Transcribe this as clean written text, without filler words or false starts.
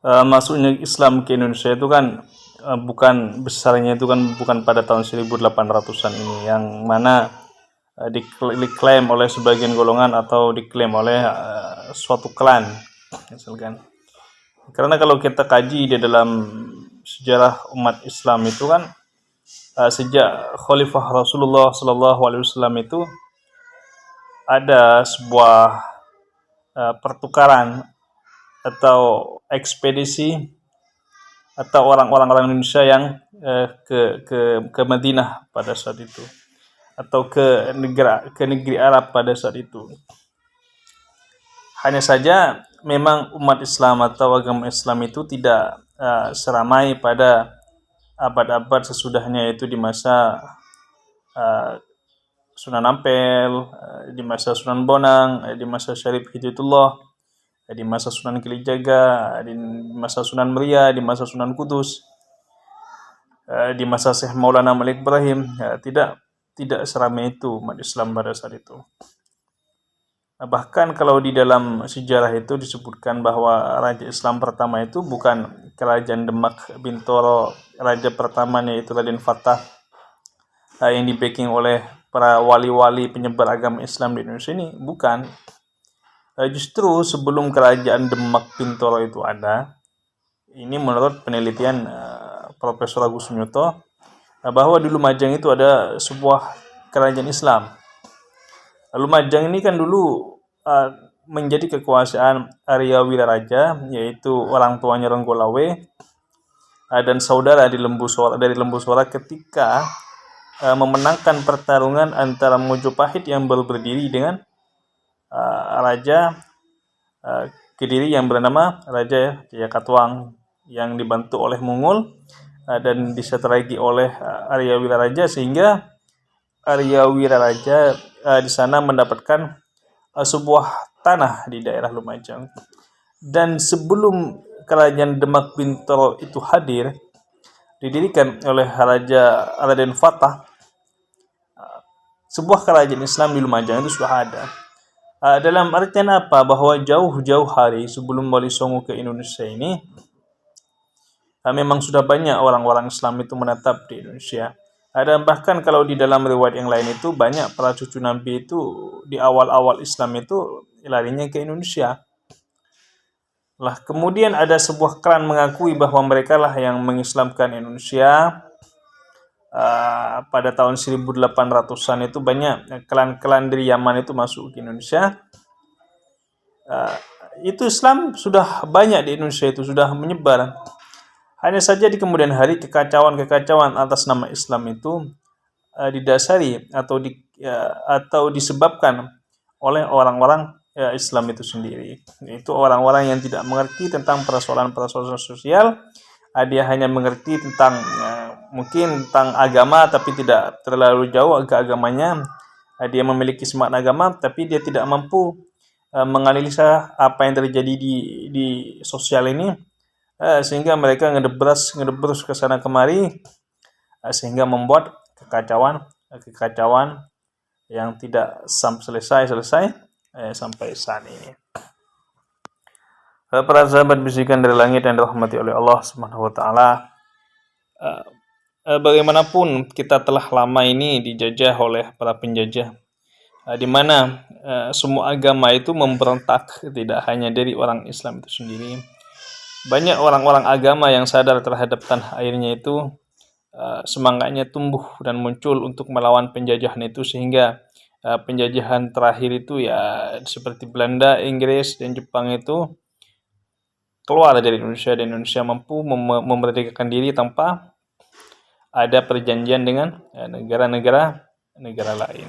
Masuknya Islam ke Indonesia itu kan bukan besarnya itu kan bukan pada tahun 1800-an ini, yang mana diklaim oleh sebagian golongan atau diklaim oleh suatu klan misalkan. Karena kalau kita kaji di dalam sejarah umat Islam itu kan sejak Khalifah Rasulullah Sallallahu Alaihi Wasallam itu ada sebuah pertukaran atau ekspedisi atau orang-orang Indonesia yang ke Madinah pada saat itu, atau ke negeri Arab pada saat itu. Hanya saja memang umat Islam atau agama Islam itu tidak seramai pada abad-abad sesudahnya, itu di masa Sunan Ampel, di masa Sunan Bonang, di masa Syarif Hidayatullah, di masa Sunan Kalijaga, di masa Sunan Muria, di masa Sunan Kudus, di masa Syekh Maulana Malik Ibrahim. Tidak seramai itu umat Islam pada saat itu. Bahkan kalau di dalam sejarah itu disebutkan bahwa raja Islam pertama itu bukan kerajaan Demak Bintoro, raja pertamanya itu Raden Fatah yang di-backing oleh para wali-wali penyebar agama Islam di Indonesia ini, bukan. Justru sebelum kerajaan Demak Bintoro itu ada, ini menurut penelitian Profesor Agus Sunyuto, bahwa di Lumajang itu ada sebuah kerajaan Islam. Lumajang ini kan dulu menjadi kekuasaan Arya Wiraraja, yaitu orang tuanya Renggolawe dan saudara dari Lembu Sora ketika memenangkan pertarungan antara Mojopahit yang baru berdiri dengan Raja Kediri yang bernama Raja Jayakatwang, yang dibantu oleh Mongol dan diseterai oleh Arya Wiraraja, sehingga Arya Wiraraja di sana mendapatkan sebuah tanah di daerah Lumajang. Dan sebelum kerajaan Demak Bintoro itu hadir, didirikan oleh Raja Raden Fatah, sebuah kerajaan Islam di Lumajang itu sudah ada. Dalam artian apa? Bahwa jauh-jauh hari sebelum Wali Songo ke Indonesia ini, memang sudah banyak orang-orang Islam itu menetap di Indonesia. Dan bahkan kalau di dalam riwayat yang lain itu banyak para cucu Nabi itu di awal-awal Islam itu larinya ke Indonesia. Lah kemudian ada sebuah klan mengakui bahwa mereka lah yang mengislamkan Indonesia. Pada tahun 1800-an itu banyak klan-klan dari Yaman itu masuk ke Indonesia. Itu Islam sudah banyak di Indonesia, itu sudah menyebar. Hanya saja di kemudian hari kekacauan atas nama Islam itu didasari atau disebabkan oleh orang-orang Islam itu sendiri. Itu orang-orang yang tidak mengerti tentang persoalan-persoalan sosial. Dia hanya mengerti tentang mungkin tentang agama, tapi tidak terlalu jauh ke agamanya. Dia memiliki semangat agama, tapi dia tidak mampu menganalisa apa yang terjadi di sosial ini, sehingga mereka ngedebrus ke sana kemari, sehingga membuat kekacauan yang tidak selesai sampai saat ini. Para sahabat bisikan dari langit yang dirahmati oleh Allah Subhanahu wa taala, bagaimanapun kita telah lama ini dijajah oleh para penjajah, di mana semua agama itu memberontak, tidak hanya dari orang Islam itu sendiri. Banyak orang-orang agama yang sadar terhadap tanah airnya itu, semangatnya tumbuh dan muncul untuk melawan penjajahan itu, sehingga penjajahan terakhir itu ya seperti Belanda, Inggris, dan Jepang itu keluar dari Indonesia, dan Indonesia mampu memerdekakan diri tanpa ada perjanjian dengan negara-negara lain.